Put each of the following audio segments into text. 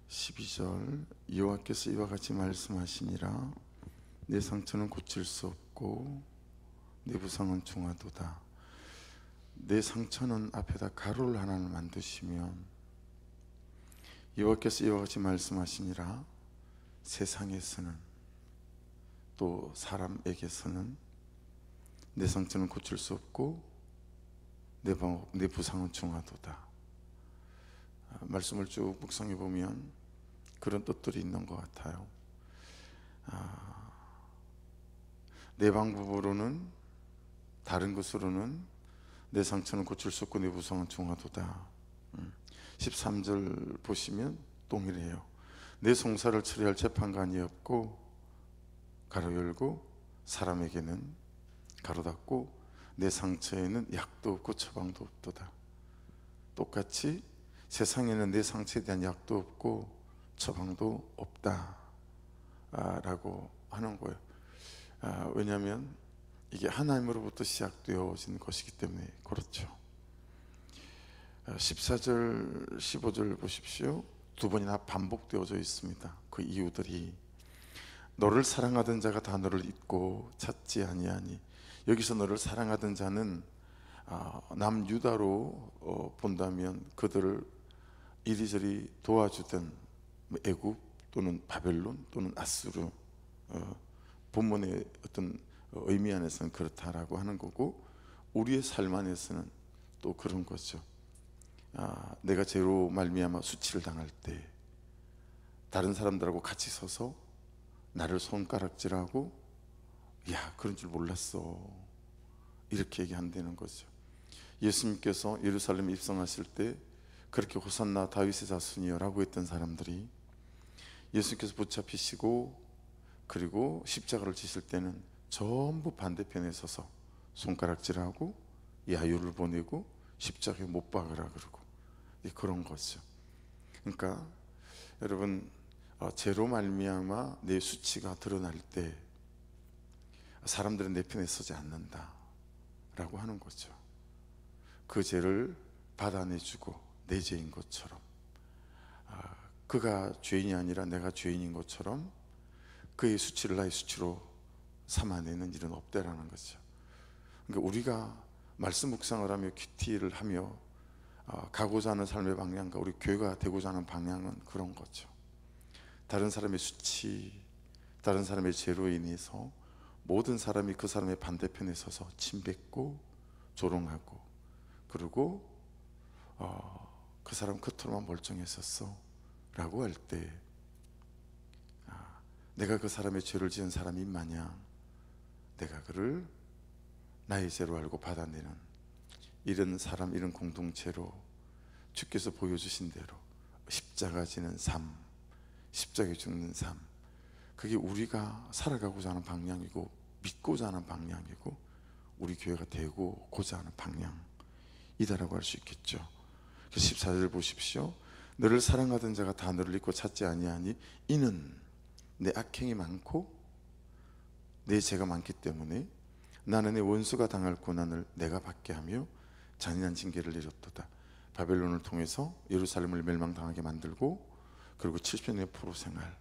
12절 여호와께서 이와 같이 말씀하시니라. 내 상처는 고칠 수 없고 내 부상은 중하도다. 내 상처는 앞에다 가로를 하나를 만드시면 여호와께서 이와 같이 말씀하시니라. 세상에서는 또 사람에게서는 내 상처는 고칠 수 없고 내 부상은 중하도다. 말씀을 쭉 묵상해 보면 그런 뜻들이 있는 것 같아요. 내 방법으로는, 다른 것으로는 내 상처는 고칠 수 없고 내 부상은 중하도다. 13절 보시면 동일해요. 내 송사를 처리할 재판관이 없고 가로 열고 사람에게는 가로 닫고 내 상처에는 약도 없고 처방도 없도다. 똑같이 세상에는 내 상처에 대한 약도 없고 처방도 없다 라고 하는 거예요. 왜냐하면 이게 하나님으로부터 시작되어진 것이기 때문에 그렇죠. 14절 15절 보십시오. 두 번이나 반복되어져 있습니다. 그 이유들이 너를 사랑하던 자가 다 너를 잊고 찾지 아니하니. 여기서 너를 사랑하던 자는 남유다로 본다면 그들을 이리저리 도와주던 애굽 또는 바벨론 또는 아수르, 본문의 어떤 의미 안에서는 그렇다라고 하는 거고, 우리의 삶 안에서는 또 그런 거죠. 내가 죄로 말미암아 수치를 당할 때 다른 사람들하고 같이 서서 나를 손가락질하고 야 그런 줄 몰랐어 이렇게 얘기한다는 거죠. 예수님께서 예루살렘에 입성하실 때 그렇게 호산나 다윗의 자손이여 라고 했던 사람들이 예수님께서 붙잡히시고 그리고 십자가를 지실 때는 전부 반대편에 서서 손가락질하고 야유를 보내고 십자가에 못 박으라 그러고 그런 거죠. 그러니까 여러분, 죄로 말미암아 내 수치가 드러날 때 사람들은 내 편에 서지 않는다 라고 하는 거죠. 그 죄를 받아내주고 내 죄인 것처럼, 그가 죄인이 아니라 내가 죄인인 것처럼 그의 수치를 나의 수치로 삼아내는 일은 없다라는 거죠. 그러니까 우리가 말씀 묵상을 하며 큐티를 하며 가고자 하는 삶의 방향과 우리 교회가 되고자 하는 방향은 그런 거죠. 다른 사람의 수치, 다른 사람의 죄로 인해서 모든 사람이 그 사람의 반대편에 서서 침뱉고 조롱하고, 그리고 그 사람 겉으로만 멀쩡했었어 라고 할 때 내가 그 사람의 죄를 지은 사람인 마냥 내가 그를 나의 죄로 알고 받아내는 이런 사람, 이런 공동체로 주께서 보여주신 대로 십자가 지는 삶, 십자가에 죽는 삶, 그게 우리가 살아가고자 하는 방향이고 믿고자 하는 방향이고 우리 교회가 되고자 하는 방향이다라고 할 수 있겠죠. 14절 보십시오. 너를 사랑하던 자가 다 너를 잊고 찾지 아니하니 이는 내 악행이 많고 내 죄가 많기 때문에 나는 내 원수가 당할 고난을 내가 받게 하며 잔인한 징계를 내렸도다. 바벨론을 통해서 예루살렘을 멸망당하게 만들고 그리고 70년의 포로 생활,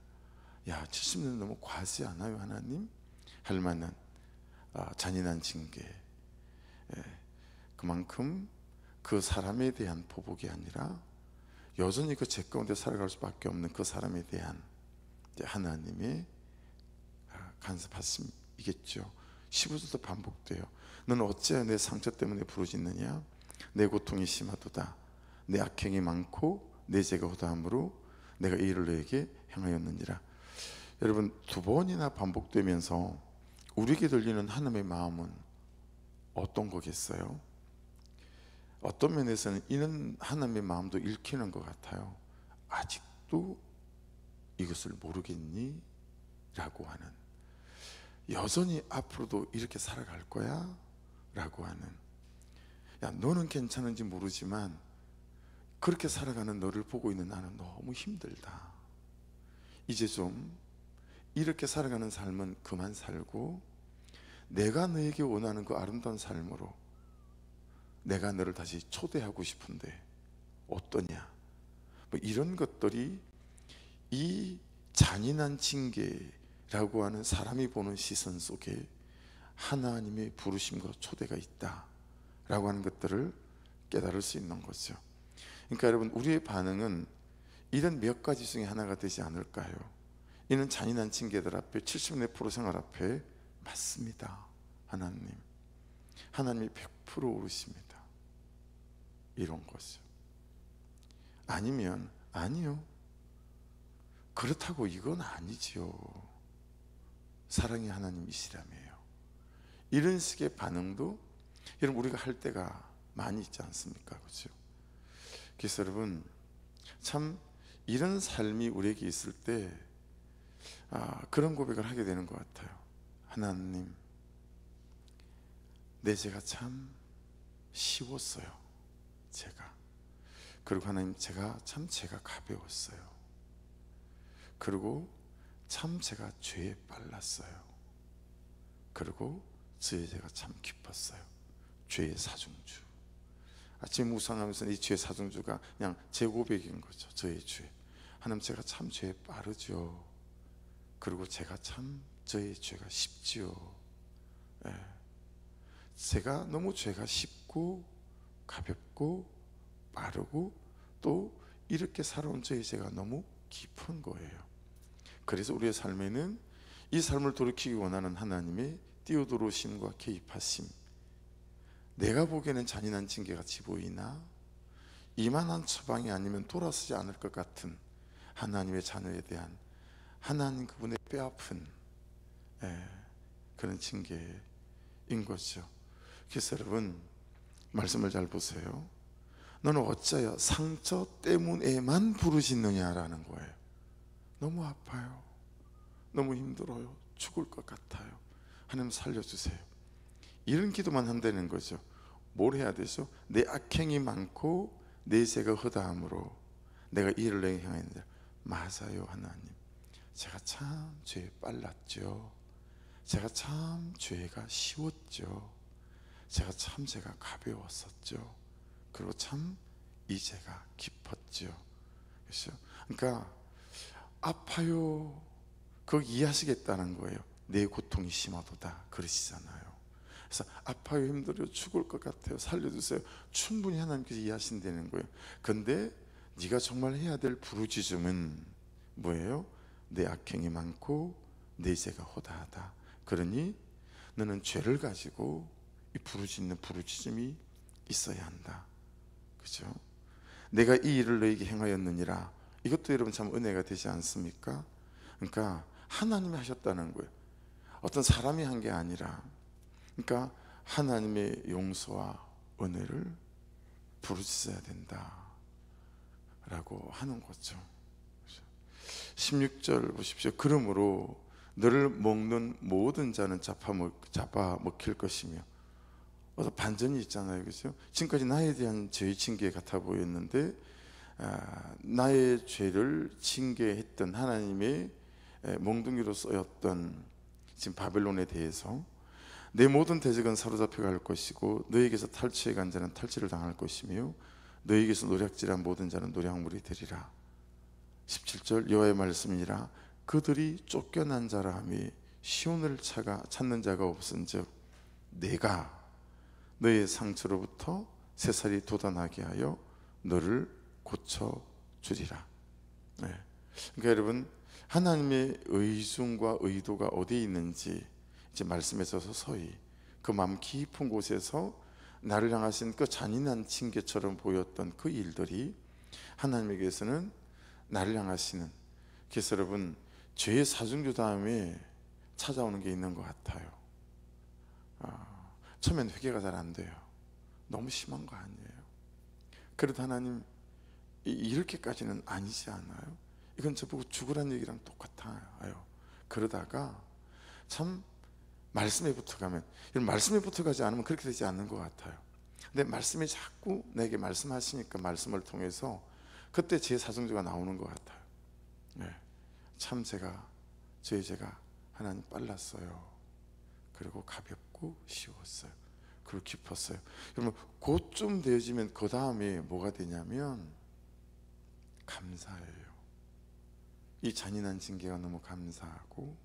70년 너무 과하지 않아요 하나님? 할 만한 잔인한 징계, 그만큼 그 사람에 대한 보복이 아니라 여전히 그 죄 가운데 살아갈 수밖에 없는 그 사람에 대한 하나님의 간섭하심이겠죠. 15절도 반복돼요. 너는 어찌하여 내 상처 때문에 부르짖느냐? 내 고통이 심하도다. 내 악행이 많고 내 죄가 허다함으로 내가 이 일을 너에게 행하였느니라. 여러분, 두 번이나 반복되면서 우리에게 들리는 하나님의 마음은 어떤 거겠어요? 어떤 면에서는 이는 하나님의 마음도 읽히는 것 같아요. 아직도 이것을 모르겠니? 라고 하는, 여전히 앞으로도 이렇게 살아갈 거야? 라고 하는, 야 너는 괜찮은지 모르지만 그렇게 살아가는 너를 보고 있는 나는 너무 힘들다. 이제 좀 이렇게 살아가는 삶은 그만 살고 내가 너에게 원하는 그 아름다운 삶으로 내가 너를 다시 초대하고 싶은데 어떠냐? 뭐 이런 것들이 이 잔인한 징계라고 하는 사람이 보는 시선 속에 하나님의 부르심과 초대가 있다라고 하는 것들을 깨달을 수 있는 거죠. 그러니까 여러분, 우리의 반응은 이런 몇 가지 중에 하나가 되지 않을까요? 이는 잔인한 징계들 앞에, 70% 생활 앞에 맞습니다. 하나님이 100% 오르십니다. 이런 거죠. 아니면 아니요, 그렇다고 이건 아니지요, 사랑의 하나님이시라며요. 이런 식의 반응도 여러분 우리가 할 때가 많이 있지 않습니까? 그렇죠? 그래서 여러분, 참 이런 삶이 우리에게 있을 때 그런 고백을 하게 되는 것 같아요. 하나님, 내 죄가 참 쉬웠어요. 그리고 하나님, 제가 가벼웠어요. 그리고 참 제가 죄에 빨랐어요. 그리고 저의 죄가 참 깊었어요. 죄의 사중주. 아침 묵상하면서 이 죄의 사중주가 그냥 제 고백인 거죠. 저의 죄. 하나님, 제가 참 죄에 빠르죠. 그리고 제가 참 저의 죄가 쉽지요. 제가 너무 죄가 쉽고 가볍고 빠르고 또 이렇게 살아온 저의 죄가 너무 깊은 거예요. 그래서 우리의 삶에는 이 삶을 돌이키기 원하는 하나님의 뛰어들어오심과 개입하심, 내가 보기에는 잔인한 징계같이 보이나 이만한 처방이 아니면 돌아서지 않을 것 같은 하나님의 자녀에 대한 하나님 그분의 뼈아픈 그런 징계인 거죠. 그래서 여러분, 말씀을 잘 보세요. 너는 어찌하여 상처 때문에만 부르짖느냐라는 거예요. 너무 아파요, 너무 힘들어요, 죽을 것 같아요, 하나님 살려주세요. 이런 기도만 한다는 거죠. 뭘 해야 되죠? 내 악행이 많고 내 죄가 허다함으로 내가 이를 내게 행하였느니라. 맞아요, 하나님, 제가 참 죄에 빨랐죠. 제가 참 죄가 쉬웠죠. 제가 참 죄가 가벼웠었죠. 그리고 참 이 죄가 깊었죠. 그렇죠? 그러니까 아파요, 그거 이해하시겠다는 거예요. 내 고통이 심하도다 그러시잖아요. 그래서 아파요, 힘들어요, 죽을 것 같아요, 살려주세요. 충분히 하나님께서 이해하신다는 거예요. 근데 네가 정말 해야 될 부르짖음은 뭐예요? 내 악행이 많고 내 죄가 허다하다. 그러니 너는 죄를 가지고 이 부르짖는 부르짖음이 있어야 한다. 그죠? 내가 이 일을 너에게 행하였느니라. 이것도 여러분 참 은혜가 되지 않습니까? 그러니까 하나님이 하셨다는 거예요. 어떤 사람이 한 게 아니라, 그러니까 하나님의 용서와 은혜를 부르짖어야 된다 라고 하는 거죠. 16절 보십시오. 그러므로 너를 먹는 모든 자는 잡아먹힐 것이며. 어서 반전이 있잖아요, 그렇죠? 지금까지 나에 대한 죄의 징계 같아 보였는데 나의 죄를 징계했던 하나님의 몽둥이로 쓰였던 지금 바벨론에 대해서 내 모든 대적은 사로잡혀 갈 것이고 너에게서 탈취해 간 자는 탈취를 당할 것이며 너에게서 노략질한 모든 자는 노략물이 되리라. 17절 여호와의 말씀이니라. 그들이 쫓겨난 자라 하며 시온을 찾는 자가 없은즉 내가 너의 상처로부터 새살이 돋아나게 하여 너를 고쳐주리라. 그러니까 여러분, 하나님의 의중과 의도가 어디에 있는지 이제 말씀에서 서서히 그 마음 깊은 곳에서 나를 향하신 그 잔인한 징계처럼 보였던 그 일들이 하나님에게서는 나를 향하시는, 그래서 여러분 죄의 사중주 다음에 찾아오는 게 있는 것 같아요. 처음엔 회개가 잘 안 돼요. 너무 심한 거 아니에요? 그래도 하나님 이렇게까지는 아니지 않아요? 이건 저보고 죽으란 얘기랑 똑같아요. 그러다가 참 말씀에 붙어가면, 말씀에 붙어가지 않으면 그렇게 되지 않는 것 같아요. 근데 말씀이 자꾸 내게 말씀하시니까 말씀을 통해서 그때 제 사정주가 나오는 것 같아요. 참 저의 죄가 하나님 빨랐어요. 그리고 가볍고 쉬웠어요. 그리고 깊었어요. 여러분, 그쯤 되어지면 그 다음에 뭐가 되냐면 감사예요. 이 잔인한 징계가 너무 감사하고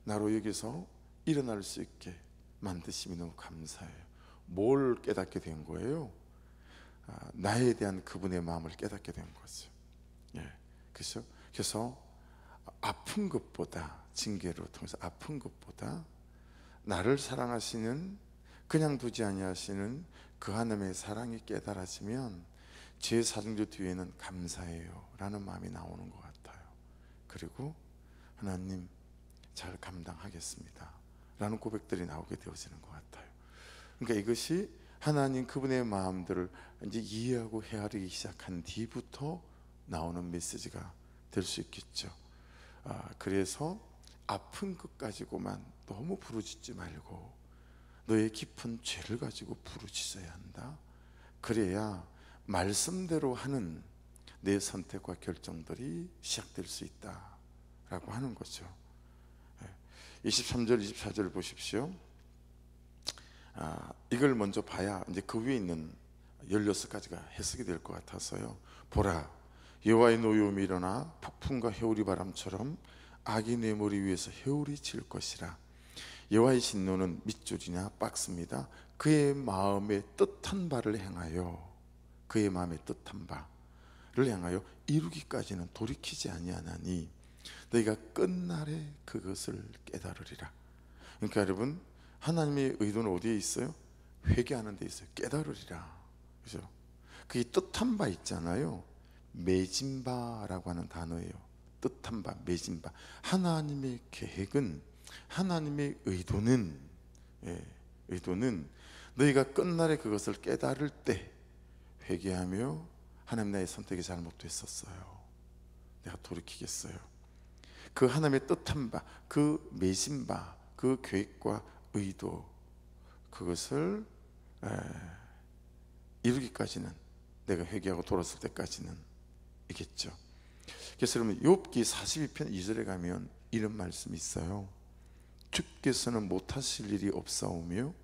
나로 여기서 일어날 수 있게 만드심이 너무 감사해요. 뭘 깨닫게 된 거예요? 나에 대한 그분의 마음을 깨닫게 된 거죠. 예, 그래서 아픈 것보다, 징계로 통해서 아픈 것보다 나를 사랑하시는, 그냥 두지 아니하시는 그 하나님의 사랑이 깨달아지면 제 사정주 뒤에는 감사해요 라는 마음이 나오는 것 같아요. 그리고 하나님 잘 감당하겠습니다 라는 고백들이 나오게 되어지는 것 같아요. 그러니까 이것이 하나님 그분의 마음들을 이제 이해하고 헤아리기 시작한 뒤부터 나오는 메시지가 될 수 있겠죠. 그래서 아픈 것 가지고만 너무 부르짖지 말고 너의 깊은 죄를 가지고 부르짖어야 한다. 그래야 말씀대로 하는 내 선택과 결정들이 시작될 수 있다 라고 하는 거죠. 23절 24절 보십시오. 이걸 먼저 봐야 이제 그 위에 있는 16가지가 해석이 될 것 같아서요. 보라, 여호와의 노여움이 일어나 폭풍과 해오리 바람처럼 악이 내 머리 위에서 해오리 칠 것이라. 여호와의 진노는 밑줄이냐 빡습니다. 그의 마음에 뜻한 바를 행하여, 그의 마음에 뜻한 바를 행하여 이루기까지는 돌이키지 아니하나니 너희가 끝날에 그것을 깨달으리라. 그러니까 여러분, 하나님의 의도는 어디에 있어요? 회개하는 데 있어요. 깨달으리라. 그죠? 그게 뜻한 바 있잖아요. 맺은 바라고 하는 단어예요. 뜻한 바, 맺은 바. 하나님의 계획은, 하나님의 의도는, 의도는 너희가 끝날에 그것을 깨달을 때 회개하며 하나님, 나의 선택이 잘못됐었어요, 내가 돌이키겠어요. 그 하나님의 뜻한 바, 그 맺은 바, 그 계획과 의도, 그것을 이루기까지는, 내가 회개하고 돌아설 때까지는 이겠죠. 그래서 여러분, 욥기 42편 2절에 가면 이런 말씀이 있어요. 주께서는 못하실 일이 없사오며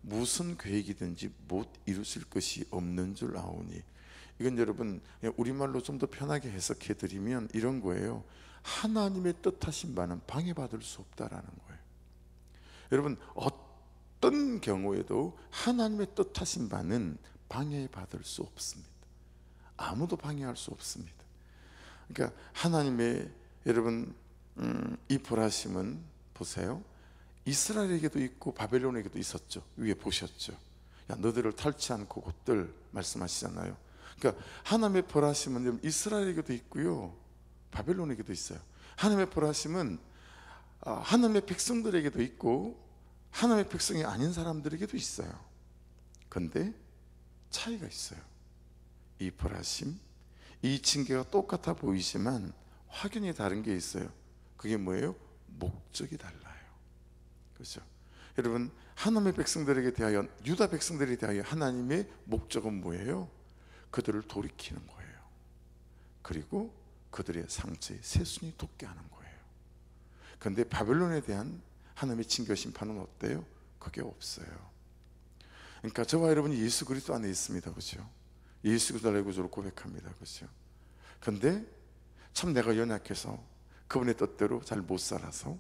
무슨 계획이든지 못 이루실 것이 없는 줄 아오니. 이건 여러분 우리말로 좀 더 편하게 해석해 드리면 이런 거예요. 하나님의 뜻하신 바는 방해받을 수 없다라는 거예요. 여러분, 어떤 경우에도 하나님의 뜻하신 바는 방해받을 수 없습니다. 아무도 방해할 수 없습니다. 그러니까 하나님의, 여러분, 이 보라심은 보세요. 이스라엘에게도 있고 바벨론에게도 있었죠. 위에 보셨죠. 야, 너희를 탈취 않고 곧들 말씀하시잖아요. 그러니까 하나님의 벌하심은 이스라엘에게도 있고요, 바벨론에게도 있어요. 하나님의 벌하심은 하나님의 백성들에게도 있고 하나님의 백성이 아닌 사람들에게도 있어요. 그런데 차이가 있어요. 이 벌하심, 이 징계가 똑같아 보이지만 확연히 다른 게 있어요. 그게 뭐예요? 목적이 달라요. 그렇죠? 여러분, 하나님의 백성들에게 대하여, 유다 백성들에 대하여 하나님의 목적은 뭐예요? 그들을 돌이키는 거예요. 그리고 그들의 상처에 새순이 돋게 하는 거예요. 그런데 바벨론에 대한 하나님의 징계 심판은 어때요? 그게 없어요. 그러니까 저와 여러분이 예수 그리스도 안에 있습니다. 그렇죠? 예수 그리스도 내 구주로 고백합니다. 그렇죠? 그런데 참 내가 연약해서 그분의 뜻대로 잘 못 살아서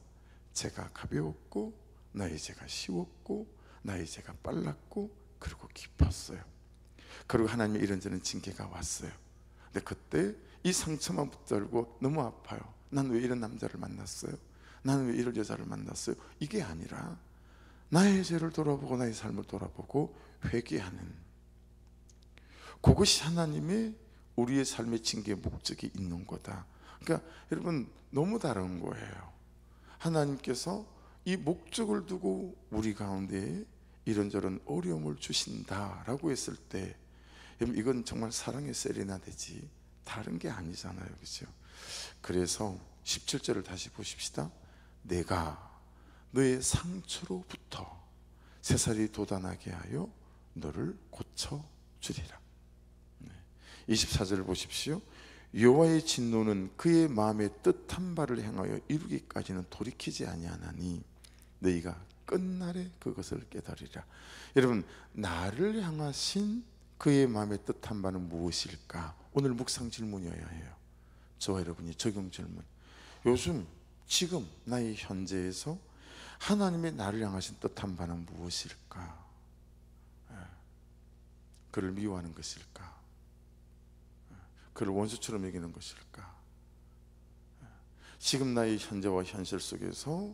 제가 가벼웠고 나의 죄가 쉬웠고 나의 죄가 빨랐고 그리고 깊었어요. 그리고 하나님의 이런저런 징계가 왔어요. 근데 그때 이 상처만 붙들고 너무 아파요. 난 왜 이런 남자를 만났어요? 나는 왜 이런 여자를 만났어요? 이게 아니라 나의 죄를 돌아보고 나의 삶을 돌아보고 회개하는, 그것이 하나님의 우리의 삶의 징계의 목적이 있는 거다. 그러니까 여러분, 너무 다른 거예요. 하나님께서 이 목적을 두고 우리 가운데 이런저런 어려움을 주신다라고 했을 때, 여러분, 이건 정말 사랑의 세레나데지 다른 게 아니잖아요. 그렇죠? 그래서 17절을 다시 보십시다. 내가 너의 상처로부터 새살이 돋아나게 하여 너를 고쳐주리라. 24절을 보십시오. 여호와의 진노는 그의 마음에 뜻한 바를 행하여 이루기까지는 돌이키지 아니하나니 너희가 끝날에 그것을 깨달으리라. 여러분, 나를 향하신 그의 마음에 뜻한 바는 무엇일까? 오늘 묵상 질문이어야 해요. 저와 여러분이 적용 질문. 요즘 지금 나의 현재에서 하나님의 나를 향하신 뜻한 바는 무엇일까? 그를 미워하는 것일까? 그를 원수처럼 여기는 것일까? 지금 나의 현재와 현실 속에서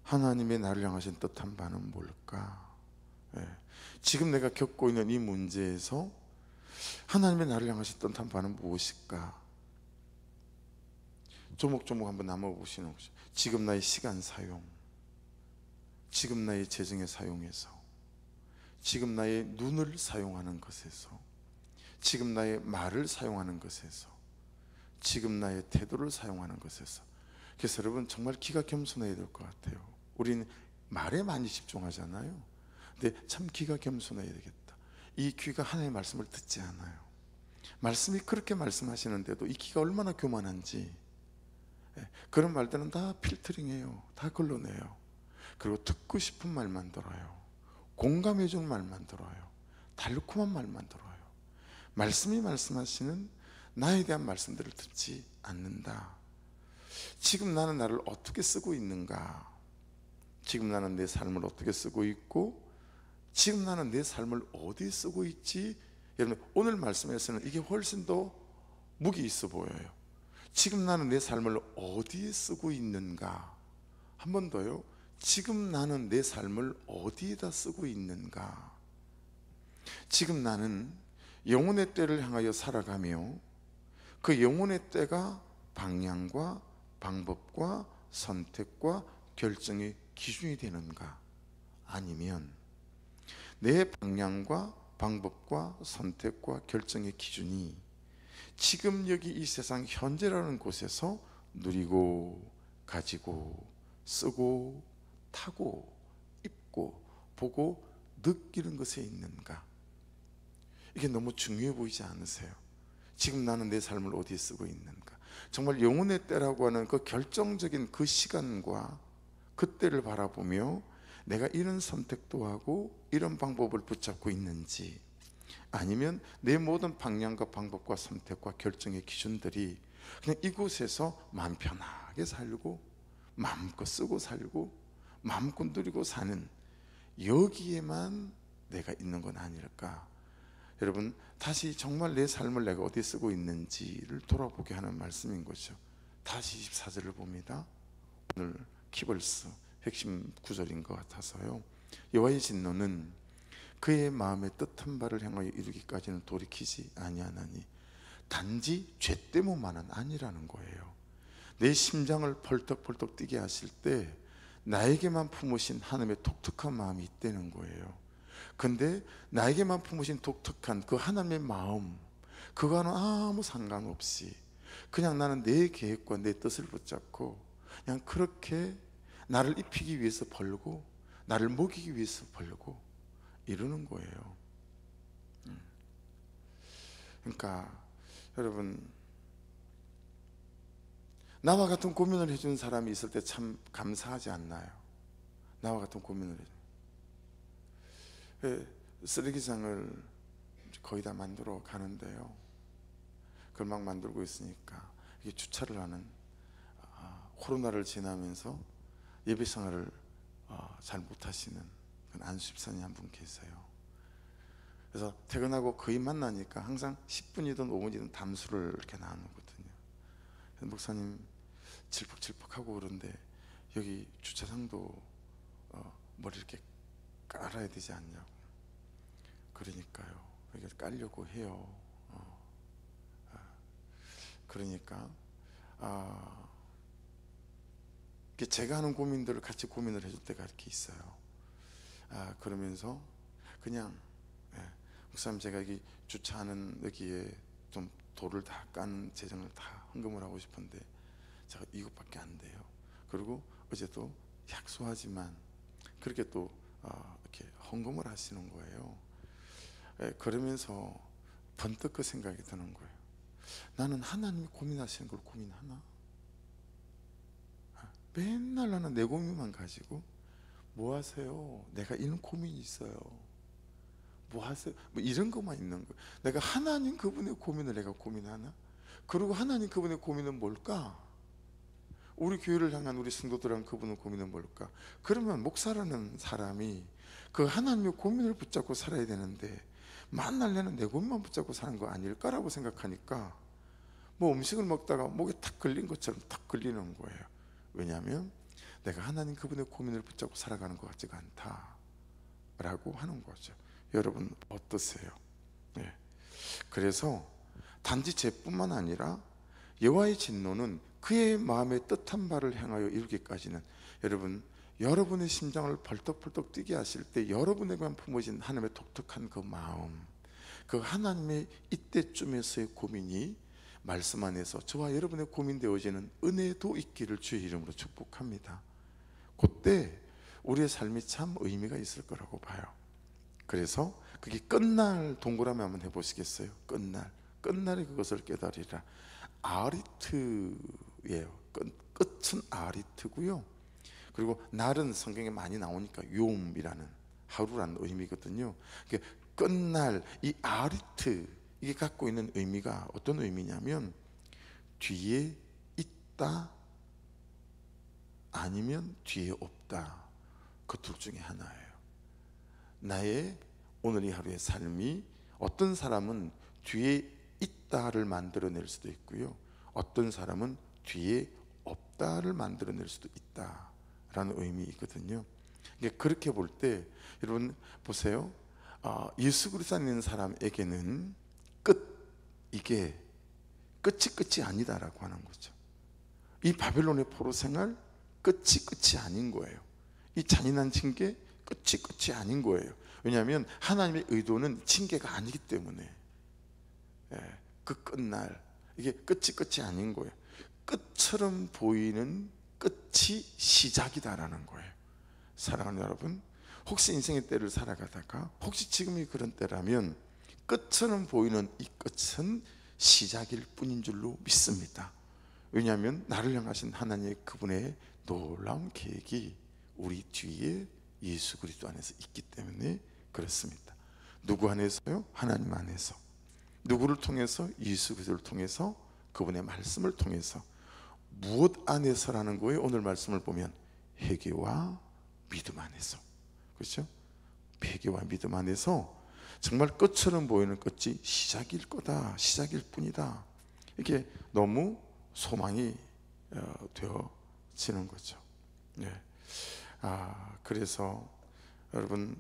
하나님의 나를 향하신 뜻한 바는 뭘까? 지금 내가 겪고 있는 이 문제에서 하나님의 나를 향하신 뜻한 바는 무엇일까? 조목조목 한번 나눠보시는 거죠. 지금 나의 시간 사용, 지금 나의 재정의 사용에서, 지금 나의 눈을 사용하는 것에서, 지금 나의 말을 사용하는 것에서, 지금 나의 태도를 사용하는 것에서. 그래서 여러분 정말 귀가 겸손해야 될 것 같아요. 우리는 말에 많이 집중하잖아요. 근데 참 귀가 겸손해야 되겠다. 이 귀가 하나님의 말씀을 듣지 않아요. 말씀이 그렇게 말씀하시는데도 이 귀가 얼마나 교만한지, 그런 말들은 다 필터링해요. 다 걸러내요. 그리고 듣고 싶은 말만 들어요. 공감해 주는 말만 들어요. 달콤한 말만 들어요. 말씀이 말씀하시는 나에 대한 말씀들을 듣지 않는다. 지금 나는 나를 어떻게 쓰고 있는가? 지금 나는 내 삶을 어떻게 쓰고 있고, 지금 나는 내 삶을 어디에 쓰고 있지? 여러분 오늘 말씀에서는 이게 훨씬 더 무게 있어 보여요. 지금 나는 내 삶을 어디에 쓰고 있는가? 한 번 더요. 지금 나는 내 삶을 어디에다 쓰고 있는가? 지금 나는 영혼의 때를 향하여 살아가며 그 영혼의 때가 방향과 방법과 선택과 결정의 기준이 되는가? 아니면 내 방향과 방법과 선택과 결정의 기준이 지금 여기 이 세상 현재라는 곳에서 누리고 가지고 쓰고 타고 입고 보고 느끼는 것에 있는가? 이게 너무 중요해 보이지 않으세요? 지금 나는 내 삶을 어디에 쓰고 있는가? 정말 영혼의 때라고 하는 그 결정적인 그 시간과 그 때를 바라보며 내가 이런 선택도 하고 이런 방법을 붙잡고 있는지, 아니면 내 모든 방향과 방법과 선택과 결정의 기준들이 그냥 이곳에서 마음 편하게 살고 마음껏 쓰고 살고 마음껏 누리고 사는, 여기에만 내가 있는 건 아닐까? 여러분 다시 정말 내 삶을 내가 어디에 쓰고 있는지를 돌아보게 하는 말씀인 거죠. 다시 24절을 봅니다. 오늘 키벌스 핵심 구절인 것 같아서요. 여호와의 진노는 그의 마음의 뜻한 바를 향하여 이루기까지는 돌이키지 아니하나니 단지 죄 때문만은 아니라는 거예요. 내 심장을 펄떡펄떡 뛰게 하실 때 나에게만 품으신 하나님의 독특한 마음이 있다는 거예요. 근데 나에게만 품으신 독특한 그 하나님의 마음, 그거와는 아무 상관없이 그냥 나는 내 계획과 내 뜻을 붙잡고 그냥 그렇게 나를 입히기 위해서 벌고 나를 먹이기 위해서 벌고 이러는 거예요. 그러니까 여러분 나와 같은 고민을 해주는 사람이 있을 때 참 감사하지 않나요? 나와 같은 고민을 해주는, 쓰레기장을 거의 다 만들어 가는데요, 그걸 막 만들고 있으니까 이게 주차를 하는, 코로나를 지나면서 예배 생활을 잘 못하시는 안수집사님 한 분 계세요. 그래서 퇴근하고 거의 만나니까 항상 10분이든 5분이든 담수를 이렇게 나누거든요. 목사님 질퍽질퍽하고 그런데 여기 주차장도 머리 이렇게 깔아야 되지 않냐고. 그러니까요, 여기 깔려고 해요. 그러니까 제가 하는 고민들을 같이 고민을 해줄 때가 이렇게 있어요. 그러면서 그냥 목사님 제가 여기 주차하는 여기에 좀 돌을 다 깐 재정을 다 헌금을 하고 싶은데 제가 이것밖에 안 돼요. 그리고 어제 또 약소하지만 그렇게 또 이렇게 헌금을 하시는 거예요. 그러면서 번뜩 그 생각이 드는 거예요. 나는 하나님이 고민하시는 걸 고민하나? 맨날 나는 내 고민만 가지고 뭐 하세요? 내가 이런 고민이 있어요. 뭐 하세요? 뭐 이런 것만 있는 거예요. 내가 하나님 그분의 고민을 내가 고민하나? 그리고 하나님 그분의 고민은 뭘까? 우리 교회를 향한 우리 성도들한 그분의 고민은 뭘까? 그러면 목사라는 사람이 그 하나님의 고민을 붙잡고 살아야 되는데 만날래는 내 고민만 붙잡고 사는 거 아닐까라고 생각하니까 뭐 음식을 먹다가 목에 탁 걸린 것처럼 탁 걸리는 거예요. 왜냐하면 내가 하나님 그분의 고민을 붙잡고 살아가는 것 같지가 않다라고 하는 거죠. 여러분 어떠세요? 네. 그래서 단지 죄뿐만 아니라 여호와의 진노는 그의 마음의 뜻한 바를 행하여 이루기까지는, 여러분 여러분의 심장을 벌떡벌떡 뛰게 하실 때 여러분에게만 품어진 하나님의 독특한 그 마음, 그 하나님의 이때쯤에서의 고민이 말씀 안에서 저와 여러분의 고민되어지는 은혜도 있기를 주의 이름으로 축복합니다. 그때 우리의 삶이 참 의미가 있을 거라고 봐요. 그래서 그게 끝날 동그라미 한번 해보시겠어요? 끝날에 그것을 깨달으리라. 아리트예요. 끝은 아리트고요. 그리고 날은 성경에 많이 나오니까 요음이라는 하루라는 의미거든요. 끝날 이 아리트, 이게 갖고 있는 의미가 어떤 의미냐면 뒤에 있다 아니면 뒤에 없다, 그 둘 중에 하나예요. 나의 오늘 이 하루의 삶이 어떤 사람은 뒤에 있다를 만들어낼 수도 있고요, 어떤 사람은 뒤에 없다를 만들어낼 수도 있다라는 의미이거든요. 그렇게 볼 때 여러분 보세요. 예수 그리스도 안에 있는 사람에게는 이게 끝이 아니다라고 하는 거죠. 이 바벨론의 포로 생활 끝이 아닌 거예요. 이 잔인한 징계 끝이 아닌 거예요. 왜냐하면 하나님의 의도는 징계가 아니기 때문에. 그 끝날, 이게 끝이 아닌 거예요. 끝처럼 보이는 끝이 시작이다라는 거예요. 사랑하는 여러분, 혹시 인생의 때를 살아가다가 혹시 지금이 그런 때라면 끝처럼 보이는 이 끝은 시작일 뿐인 줄로 믿습니다. 왜냐하면 나를 향하신 하나님의 그분의 놀라운 계획이 우리 뒤에 예수 그리스도 안에서 있기 때문에 그렇습니다. 누구 안에서요? 하나님 안에서. 누구를 통해서? 예수 그리스도를 통해서, 그분의 말씀을 통해서. 무엇 안에서라는 거예요? 오늘 말씀을 보면 회개와 믿음 안에서. 그렇죠? 회개와 믿음 안에서 정말 끝처럼 보이는 끝이 시작일 거다, 시작일 뿐이다, 이게 너무 소망이 되어지는 거죠. 그래서 여러분,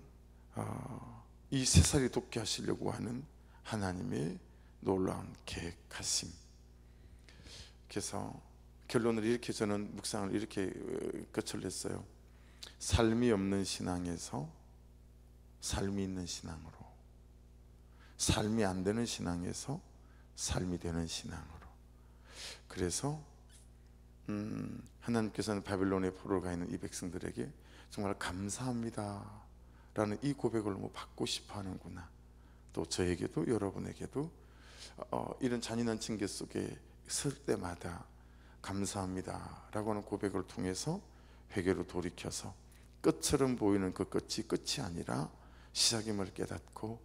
이 세살이 돋게 하시려고 하는 하나님의 놀라운 계획하심. 그래서 결론을 이렇게, 저는 묵상을 이렇게 끝을 냈어요. 삶이 없는 신앙에서 삶이 있는 신앙으로, 삶이 안 되는 신앙에서 삶이 되는 신앙으로. 그래서 하나님께서는 바벨론의 포로로 가 있는 이 백성들에게 정말 감사합니다 라는 이 고백을 너무 받고 싶어 하는구나. 또 저에게도 여러분에게도 이런 잔인한 징계 속에 설 때마다 감사합니다 라고 하는 고백을 통해서 회개로 돌이켜서 끝처럼 보이는 그 끝이 아니라 시작임을 깨닫고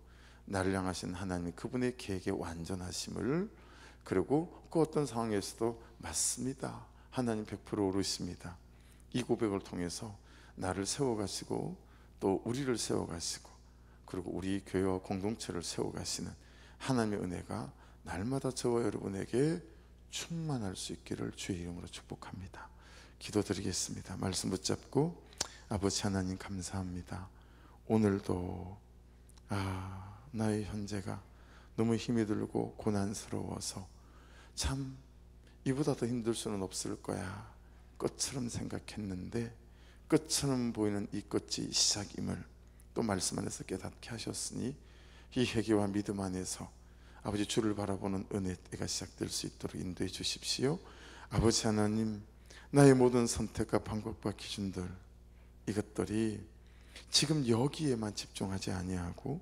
나를 향하신 하나님 그분의 계획의 완전하심을, 그리고 그 어떤 상황에서도 맞습니다, 하나님 100% 오르십니다, 이 고백을 통해서 나를 세워가시고 또 우리를 세워가시고 그리고 우리 교회와 공동체를 세워가시는 하나님의 은혜가 날마다 저와 여러분에게 충만할 수 있기를 주의 이름으로 축복합니다. 기도드리겠습니다. 말씀 붙잡고, 아버지 하나님 감사합니다. 오늘도 나의 현재가 너무 힘이 들고 고난스러워서 참 이보다 더 힘들 수는 없을 거야 끝처럼 생각했는데, 끝처럼 보이는 이 끝이 시작임을 또 말씀 안에서 깨닫게 하셨으니 이 회개와 믿음 안에서 아버지 주를 바라보는 은혜가 시작될 수 있도록 인도해 주십시오. 아버지 하나님, 나의 모든 선택과 방법과 기준들, 이것들이 지금 여기에만 집중하지 아니하고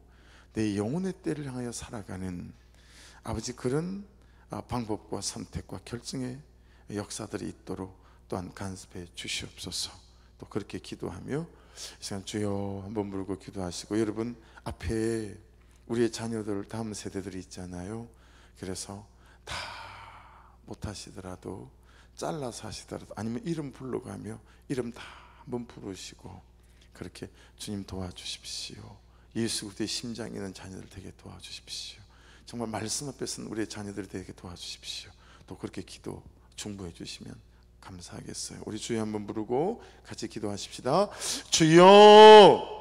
내 영혼의 때를 향하여 살아가는 아버지 그런 방법과 선택과 결정의 역사들이 있도록 또한 간섭해 주시옵소서. 또 그렇게 기도하며 이 시간 주여 한번 부르고 기도하시고, 여러분 앞에 우리의 자녀들, 다음 세대들이 있잖아요. 그래서 다 못하시더라도 잘라서 하시더라도 아니면 이름 불러가며 이름 다 한번 부르시고 그렇게 주님 도와주십시오. 예수 그리스도의 심장이 있는 자녀들 되게 도와주십시오. 정말 말씀 앞에 서는 우리의 자녀들이 되게 도와주십시오. 또 그렇게 기도 중보해 주시면 감사하겠어요. 우리 주여 한번 부르고 같이 기도하십시다. 주여